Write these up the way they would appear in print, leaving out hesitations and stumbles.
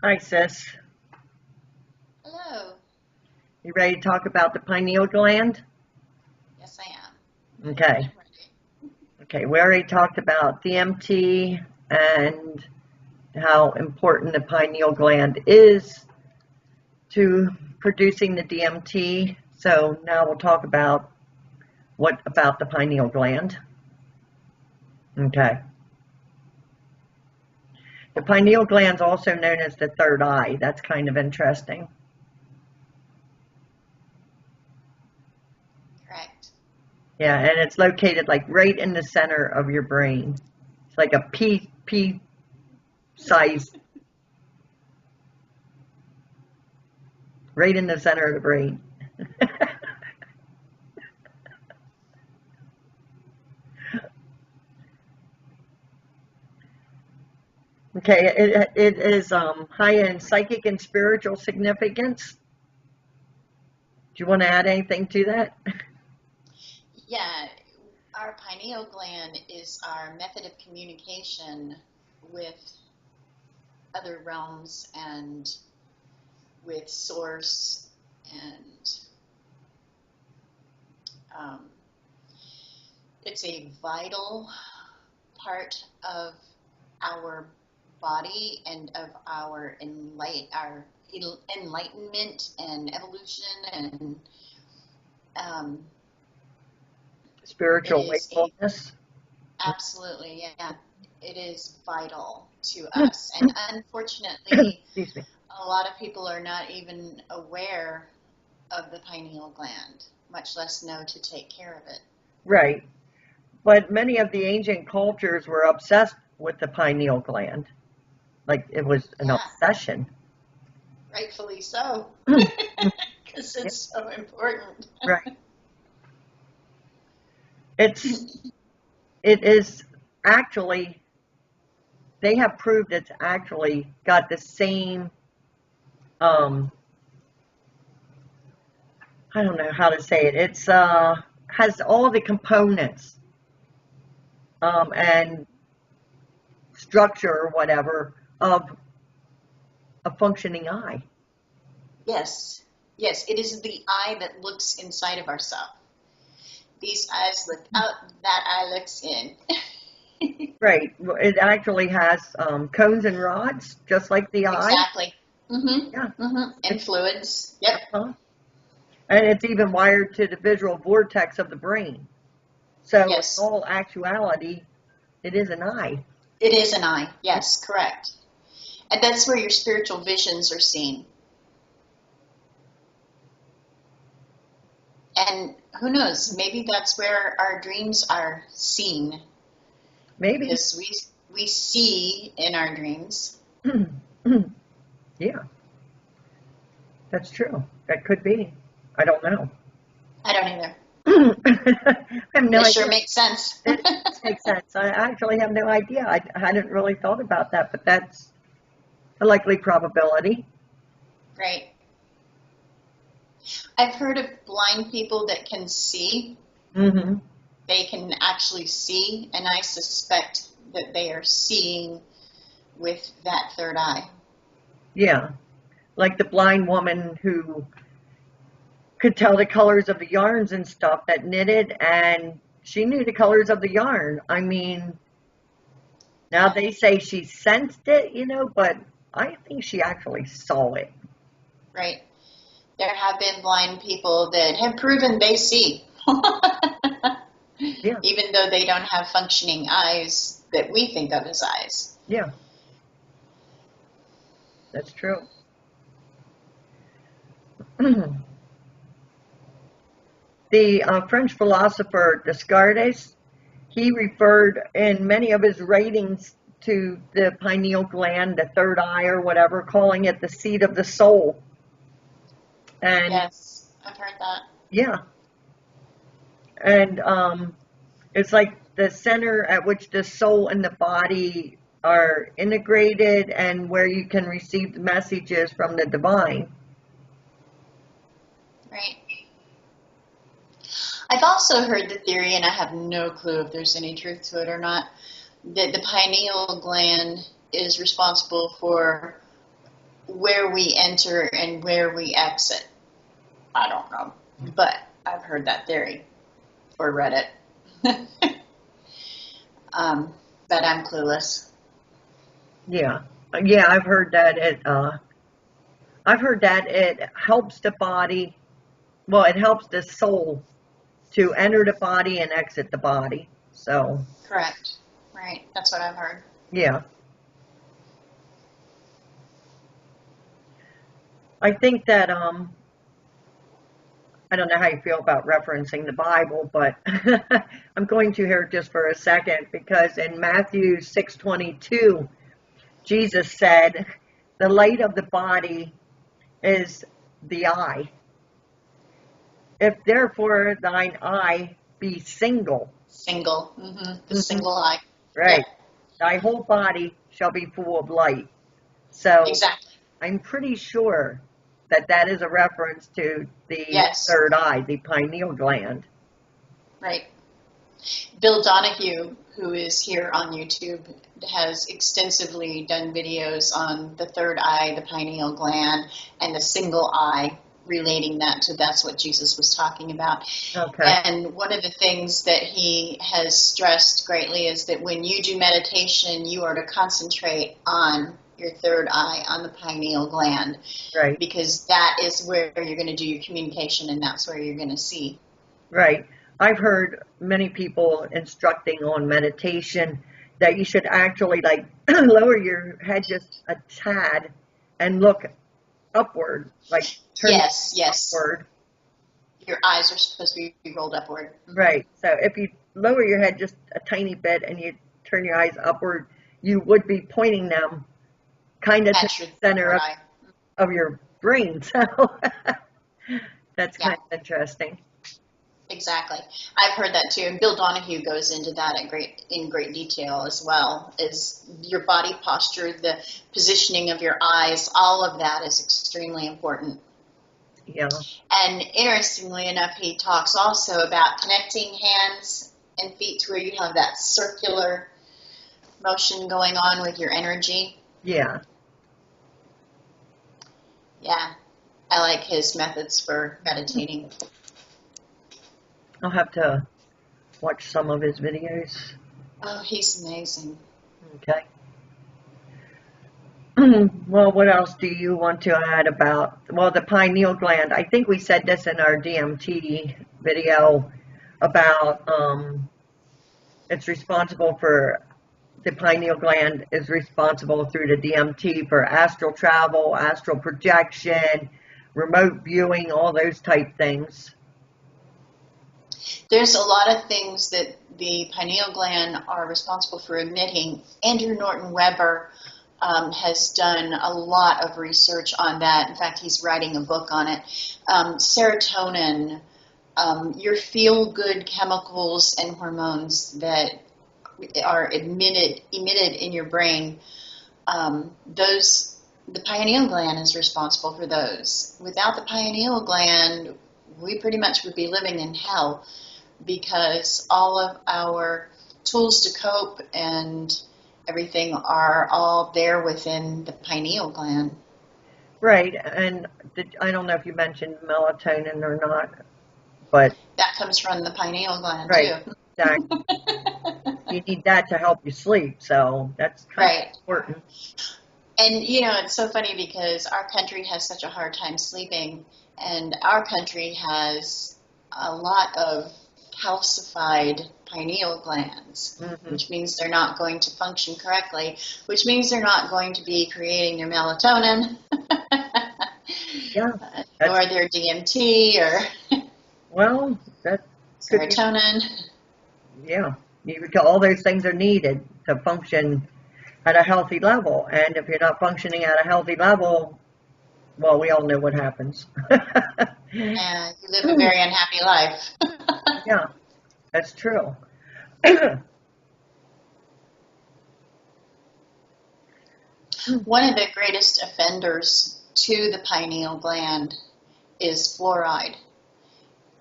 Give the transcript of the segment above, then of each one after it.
Hi, sis. Hello. You ready to talk about the pineal gland? Yes, I am. Okay. I'm ready. Okay, we already talked about DMT and how important the pineal gland is to producing the DMT. So now we'll talk about what about the pineal gland. Okay. The pineal gland is also known as the third eye. That's kind of interesting. Correct. Yeah, and it's located like right in the center of your brain. It's like a pea size, right in the center of the brain. Okay, it is high in psychic and spiritual significance. Do you want to add anything to that? Yeah, our pineal gland is our method of communication with other realms and with source, and um, it's a vital part of our body and of our enlightenment and evolution, and um, it Spiritual is wakefulness. absolutely, yeah, it is vital to us. And unfortunately, Excuse me. a lot of people are not even aware of the pineal gland, much less know to take care of it. Right. But many of the ancient cultures were obsessed with the pineal gland. Like it was an Yeah, obsession. rightfully so, because Yeah, it's so important. right. It's it is actually they have proved it's actually got the same um I don't know how to say it. It's has all the components and structure or whatever of a functioning eye. Yes, yes, it is the eye that looks inside of ourselves. These eyes look out, that eye looks in. Right. It actually has cones and rods, just like the eye. Exactly. Yeah. And It's, fluids. Yep. uh-huh. And it's even wired to the visual vortex of the brain. So in Yes, all actuality, it is an eye. it is an eye. Yes, correct. And that's where your spiritual visions are seen. And who knows, maybe that's where our dreams are seen, Maybe. because we see in our dreams. Yeah, that's true. That could be. I don't know. I don't either. I have no It sure idea. makes sense. It does make sense. I actually have no idea. I hadn't really thought about that, but that's a likely probability. Right. I've heard of blind people that can see. Hmm. They can actually see, and I suspect that they are seeing with that third eye. Yeah, like the blind woman who could tell the colors of the yarns and stuff that knitted, and she knew the colors of the yarn. I mean, now Yeah, they say she sensed it, but I think she actually saw it. right. There have been blind people that have proven they see, Yeah, even though they don't have functioning eyes that we think of as eyes. yeah, that's true. The French philosopher Descartes, he referred in many of his writings to the pineal gland, the third eye or whatever, calling it the seat of the soul. And Yes, I've heard that. yeah, and it's like the center at which the soul and the body are integrated and where you can receive the messages from the divine. Right. I've also heard the theory, and I have no clue if there's any truth to it or not, that the pineal gland is responsible for where we enter and where we exit. I don't know, but I've heard that theory or read it. But I'm clueless. Yeah. Yeah, I've heard that it helps the body, well, it helps the soul to enter the body and exit the body. So, Correct. Right. That's what I've heard. yeah. I think that I don't know how you feel about referencing the Bible, but I'm going to here just for a second, because in Matthew 6:22, Jesus said, "The light of the body is the eye. If therefore thine eye be single," Single. The single eye. right, Yep. "thy whole body shall be full of light." So Exactly. I'm pretty sure that that is a reference to the Yes. third eye, the pineal gland. Right. Bill Donahue, who is here on YouTube, has extensively done videos on the third eye, the pineal gland, and the single eye, relating that to that's what Jesus was talking about. Okay. And one of the things that he has stressed greatly is that when you do meditation, you are to concentrate on your third eye, on the pineal gland, Right. because that is where you're going to do your communication, and that's where you're going to see. Right. I've heard many people instructing on meditation that you should actually like lower your head just a tad and look upward, like turn Yes. upward. Your eyes are supposed to be rolled upward. Right. So if you lower your head just a tiny bit and you turn your eyes upward, you would be pointing them kind of to At your the center third eye. of your brain. So that's kind of interesting. Exactly. I've heard that too. And Bill Donahue goes into that in great detail as well. Is your body posture, the positioning of your eyes, all of that is extremely important. Yeah. And interestingly enough, he talks also about connecting hands and feet to where you have that circular motion going on with your energy. Yeah. Yeah. I like his methods for meditating. I'll have to watch some of his videos. Oh, he's amazing. Okay. Well, what else do you want to add about, well, the pineal gland? I think we said this in our DMT video about it's responsible for, the pineal gland is responsible through the DMT for astral travel, astral projection, remote viewing, all those type things. There's a lot of things that the pineal gland are responsible for emitting. Andrew Norton Weber has done a lot of research on that. In fact, he's writing a book on it. Serotonin, your feel-good chemicals and hormones that are emitted in your brain, the pineal gland is responsible for those. Without the pineal gland, we pretty much would be living in hell, because all of our tools to cope and everything are all there within the pineal gland. Right, and I don't know if you mentioned melatonin or not, but that comes from the pineal gland, right, too. Exactly. You need that to help you sleep, so that's kind of important. And, you know, it's so funny because our country has such a hard time sleeping, and our country has a lot of calcified pineal glands, which means they're not going to function correctly, which means they're not going to be creating their melatonin, or their DMT, or well, that serotonin. Yeah, all those things are needed to function at a healthy level, and if you're not functioning at a healthy level, well, we all know what happens. Yeah, you live a very unhappy life. Yeah, that's true. One of the greatest offenders to the pineal gland is fluoride.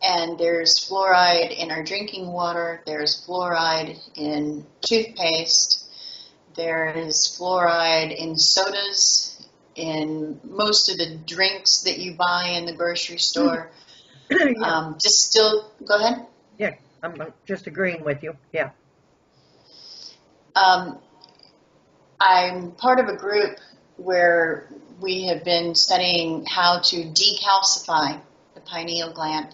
And there's fluoride in our drinking water, there's fluoride in toothpaste, there is fluoride in sodas, in most of the drinks that you buy in the grocery store. Yeah, Go ahead. yeah, I'm just agreeing with you. Yeah. Um, I'm part of a group where we have been studying how to decalcify the pineal gland,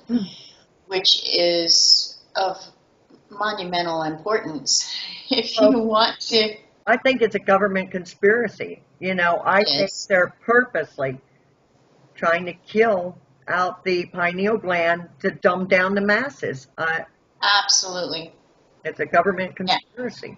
which is of monumental importance. If you Well, want to, I think it's a government conspiracy. I it think is. they're purposely trying to kill out the pineal gland to dumb down the masses. Absolutely. It's a government Yeah. conspiracy.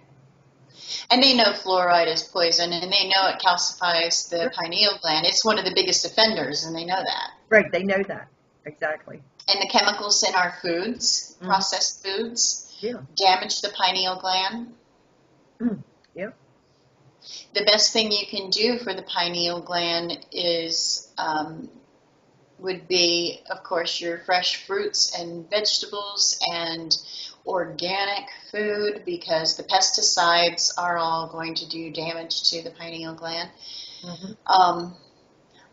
And they know fluoride is poison, and they know it calcifies the pineal gland. It's one of the biggest offenders, and they know that. Right, they know that. Exactly. And the chemicals in our foods, processed foods, Yeah. damage the pineal gland. Yeah. The best thing you can do for the pineal gland is would be, of course, your fresh fruits and vegetables and organic food, because the pesticides are all going to do damage to the pineal gland.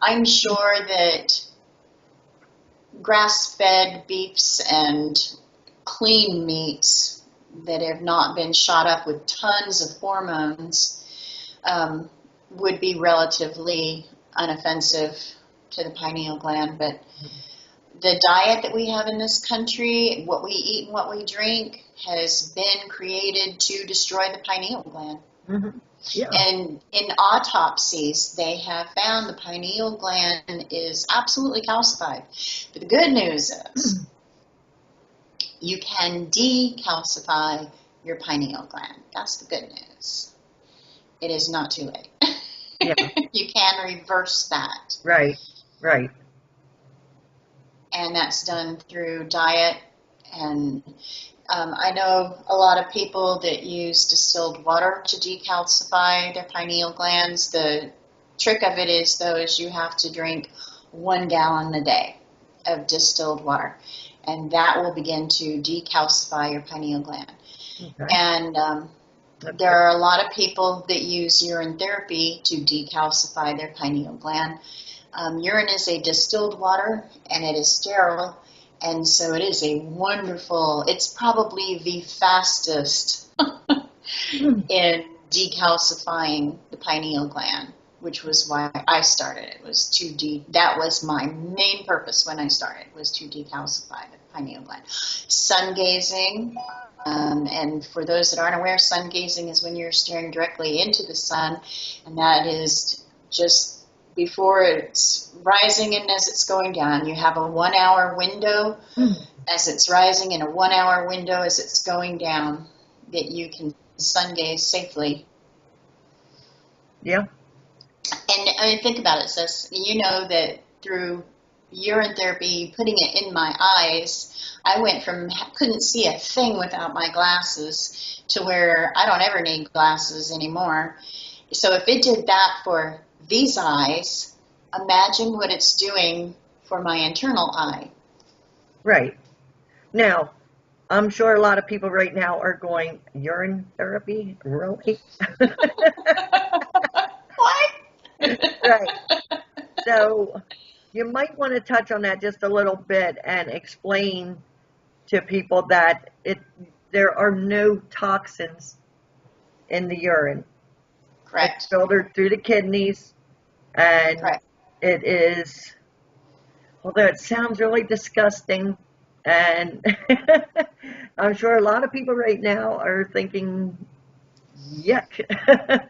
I'm sure that grass-fed beefs and clean meats that have not been shot up with tons of hormones would be relatively unoffensive to the pineal gland, but the diet that we have in this country, what we eat and what we drink, has been created to destroy the pineal gland. Yeah. And in autopsies, they have found the pineal gland is absolutely calcified. But the good news is you can decalcify your pineal gland. That's the good news. It is not too late. Yeah. You can reverse that. Right. Right. And that's done through diet. And I know a lot of people that use distilled water to decalcify their pineal glands. The trick of it is, though, is you have to drink 1 gallon a day of distilled water, and that will begin to decalcify your pineal gland. Okay. And there are a lot of people that use urine therapy to decalcify their pineal gland. Urine is a distilled water, and it is sterile, and so it is a wonderful, it's probably the fastest in decalcifying the pineal gland, which was why I started. It was that was my main purpose when I started, was to decalcify the pineal gland. Sun gazing, and for those that aren't aware, sun gazing is when you're staring directly into the sun, and that is just before it's rising and as it's going down. You have a 1 hour window as it's rising and a 1 hour window as it's going down that you can sun gaze safely. Yeah. And I mean, think about it, sis. You know that through urine therapy, putting it in my eyes, I went from couldn't see a thing without my glasses to where I don't ever need glasses anymore. So if it did that for these eyes, imagine what it's doing for my internal eye. Right. Now, I'm sure a lot of people right now are going, urine therapy? Really? What? Right. So you might want to touch on that just a little bit and explain to people that there are no toxins in the urine. Correct. It's filtered through the kidneys, and Correct. it is, although it sounds really disgusting, and I'm sure a lot of people right now are thinking, yuck.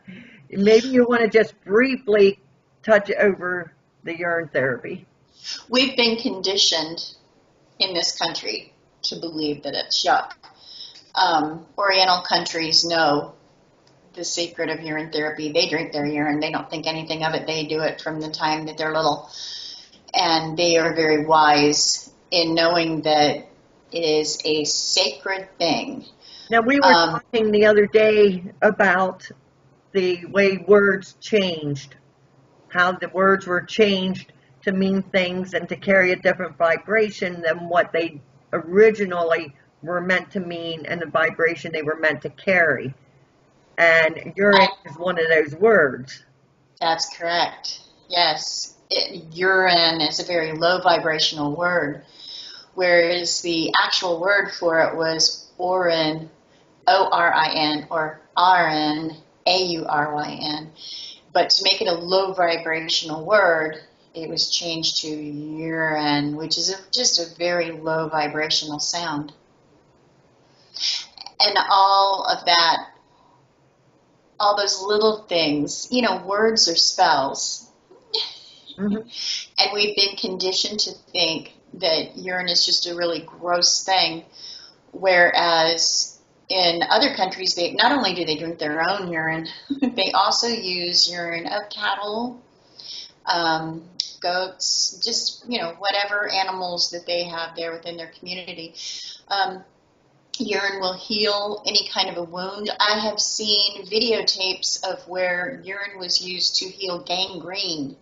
Maybe you want to just briefly touch over the urine therapy. We've been conditioned in this country to believe that it's yuck. Oriental countries know the secret of urine therapy. They drink their urine. They don't think anything of it. They do it from the time that they're little. And they are very wise in knowing that it is a sacred thing. Now, we were talking the other day about the way words changed, how the words were changed to mean things and to carry a different vibration than what they originally were meant to mean and the vibration they were meant to carry. And urine is one of those words. That's correct. Yes. Urine is a very low vibrational word, whereas the actual word for it was orin, O-R-I-N, or R-N, A-U-R-Y-N. But to make it a low vibrational word, it was changed to urine, which is just a very low vibrational sound. And all of that, all those little things, words are spells. Mm-hmm. And we've been conditioned to think that urine is just a really gross thing, whereas in other countries, they not only do they drink their own urine, they also use urine of cattle, goats, just, whatever animals that they have there within their community. Urine will heal any kind of a wound. I have seen videotapes of where urine was used to heal gangrene.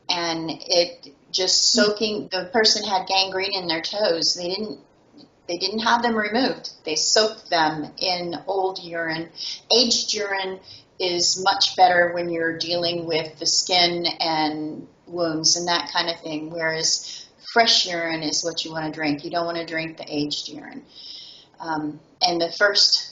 And it just soaking, the person had gangrene in their toes. They didn't have them removed. They soaked them in old urine. Aged urine is much better when you're dealing with the skin and wounds and that kind of thing, whereas fresh urine is what you want to drink. You don't want to drink the aged urine. And the first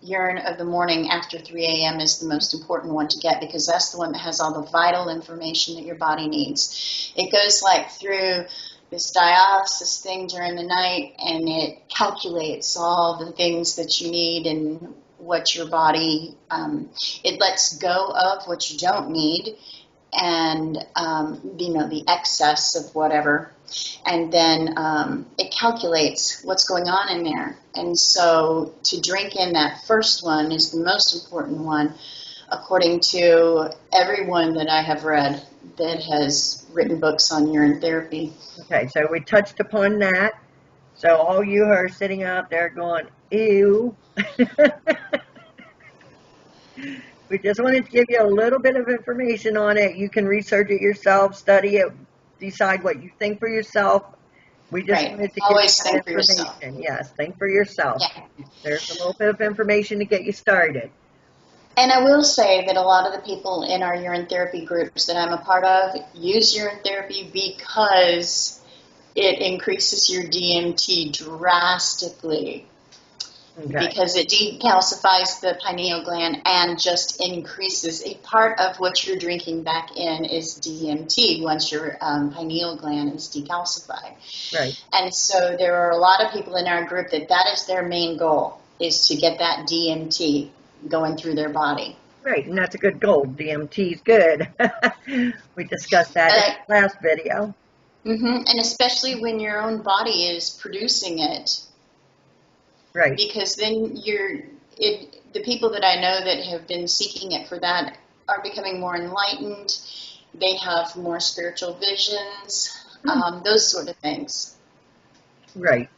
urine of the morning after 3 a.m. is the most important one to get, because that's the one that has all the vital information that your body needs. It goes like through this dialysis thing during the night, and it calculates all the things that you need and what your body, it lets go of what you don't need, and the excess of whatever, and then it calculates what's going on in there. And so to drink in that first one is the most important one, according to everyone that I have read that has written books on urine therapy. Okay, so we touched upon that. So all you are sitting out there going, ew. We just wanted to give you a little bit of information on it. You can research it yourself, study it, decide what you think for yourself. We just wanted to always give you that think for yourself. Yes, think for yourself. Yeah. There's a little bit of information to get you started. And I will say that a lot of the people in our urine therapy groups that I'm a part of use urine therapy because it increases your DMT drastically. Okay. Because it decalcifies the pineal gland and just increases. A part of what you're drinking back in is DMT once your pineal gland is decalcified. Right. And so there are a lot of people in our group that is their main goal, is to get that DMT going through their body. Right, and that's a good goal. DMT is good. We discussed that in the last video. Mm-hmm. And especially when your own body is producing it. Right. Because then the people that I know that have been seeking it for that are becoming more enlightened. They have more spiritual visions, those sort of things. Right.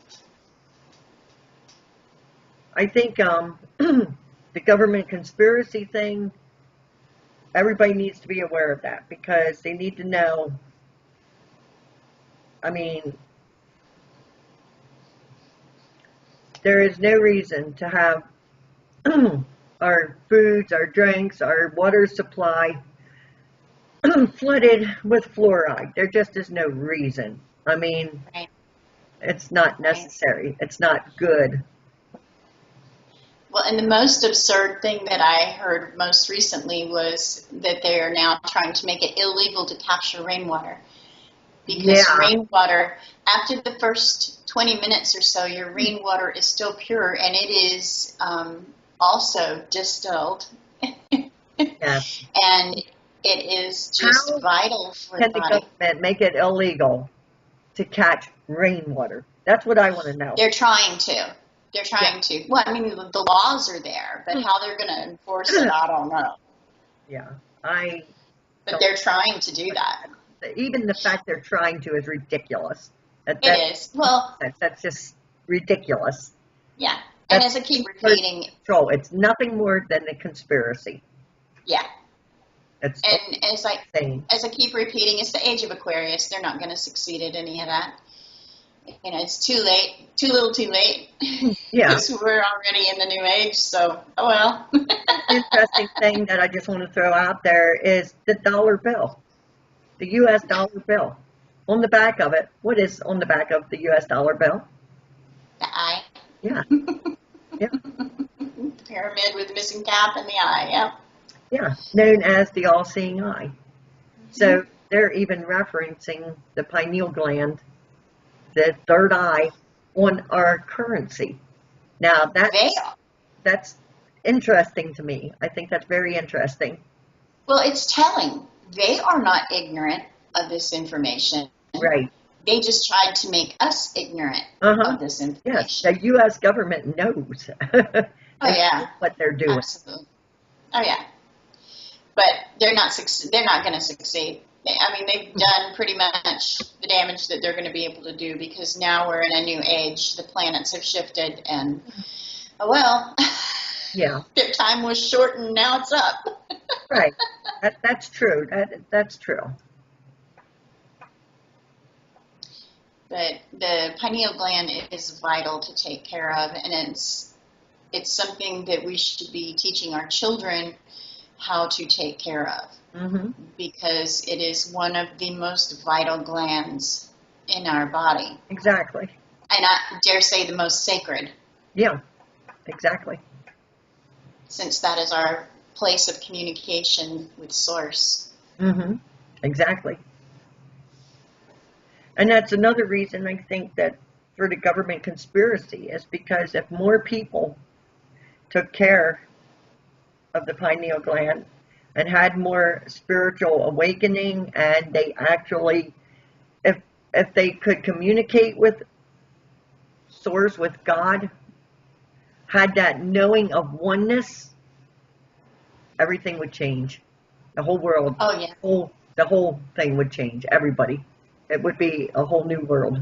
I think the government conspiracy thing, everybody needs to be aware of that, because they need to know, I mean, there is no reason to have our foods, our drinks, our water supply flooded with fluoride. There just is no reason. I mean, Right. It's not necessary. It's not good. Well, and the most absurd thing that I heard most recently was that they are now trying to make it illegal to capture rainwater. Because rainwater, after the first 20 minutes or so, your rainwater is still pure, and it is also distilled. Yes. And it is just vital for the body. Can the government make it illegal to catch rainwater? That's what I want to know. They're trying to. They're trying to. Well, I mean, the laws are there, but how they're going to enforce it, I don't know. Yeah. But they're trying to do that. Even the fact they're trying to is ridiculous. It is. Well, that's just ridiculous. Yeah. And as I keep repeating, control. It's nothing more than a conspiracy. Yeah. It's and as I keep repeating, it's the age of Aquarius. They're not going to succeed at any of that. You know, it's too late, too little, too late. Yeah. Because we're already in the new age. So, oh well. Interesting thing that I just want to throw out there is the dollar bill. The U.S. dollar bill. On the back of it, what is on the back of the U.S. dollar bill? The eye. Yeah, yeah, The pyramid with the missing cap and the eye. Yep. yeah. Known as the all-seeing eye. So they're even referencing the pineal gland, the third eye, on our currency. Now that's interesting to me. I think that's very interesting. Well, it's telling. They are not ignorant of this information. Right. They just tried to make us ignorant of this Yes, information. the U.S. government knows Oh yeah, what they're doing. absolutely. Oh yeah, but they're not. They're not going to succeed. I mean, they've done pretty much the damage that they're going to be able to do because now we're in a new age. The planets have shifted, and oh well. Yeah. Their time was short, and now it's up. Right. That's true. That's true. But the pineal gland is vital to take care of, and it's something that we should be teaching our children how to take care of because it is one of the most vital glands in our body. Exactly. And I dare say the most sacred. Yeah, exactly. Since that is our place of communication with Source. Exactly. And that's another reason I think that for the government conspiracy is because if more people took care of the pineal gland and had more spiritual awakening and they actually, if they could communicate with Source, with God, had that knowing of oneness, everything would change. The whole world, Oh yeah. the whole thing would change. Everybody. It would be a whole new world.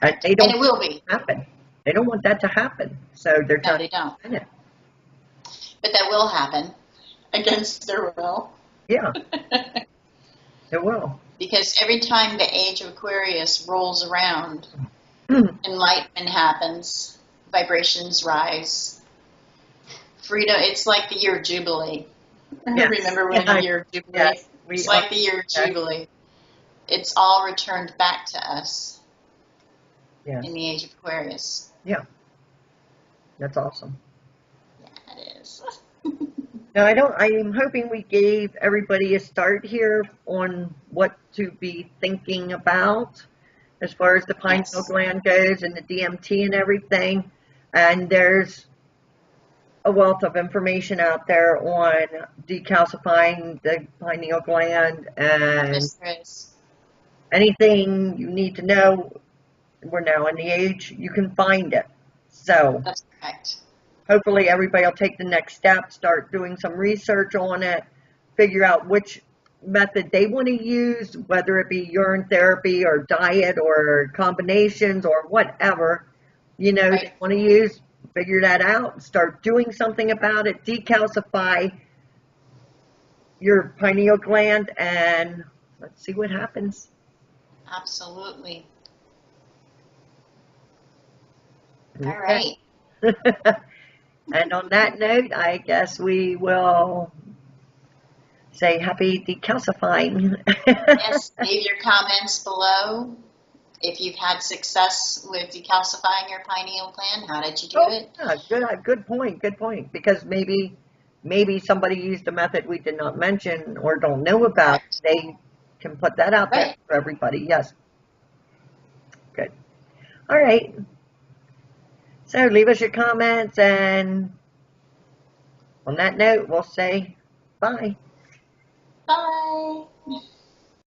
And they don't And it will be. happen. They don't want that to happen. So they're No, trying they don't. to it. But that will happen against their will. Yeah, it will. Because every time the age of Aquarius rolls around, enlightenment happens, vibrations rise, freedom. It's like the year of Jubilee. Yes. Remember when the year of Jubilee? Yes, It's like the year of Jubilee. It's all returned back to us in the age of Aquarius. Yeah, that's awesome. Yeah, it is. Now, I'm hoping we gave everybody a start here on what to be thinking about as far as the pineal gland goes and the DMT and everything. And there's a wealth of information out there on decalcifying the pineal gland and Yes, there is. anything you need to know. We're now in the age you can find it. So That's correct. hopefully everybody will take the next step, start doing some research on it, figure out which method they want to use, whether it be urine therapy or diet or combinations or whatever, they want to use, figure that out, start doing something about it, decalcify your pineal gland, and let's see what happens. Absolutely. Okay. All right. And on that note, I guess we will say happy decalcifying. Yes, leave your comments below. If you've had success with decalcifying your pineal gland, how did you do it? Yeah, good point. Because maybe somebody used a method we did not mention or don't know about. Correct. They can put that out there for everybody. Yes. Good. All right. So leave us your comments, and on that note, we'll say bye. Bye.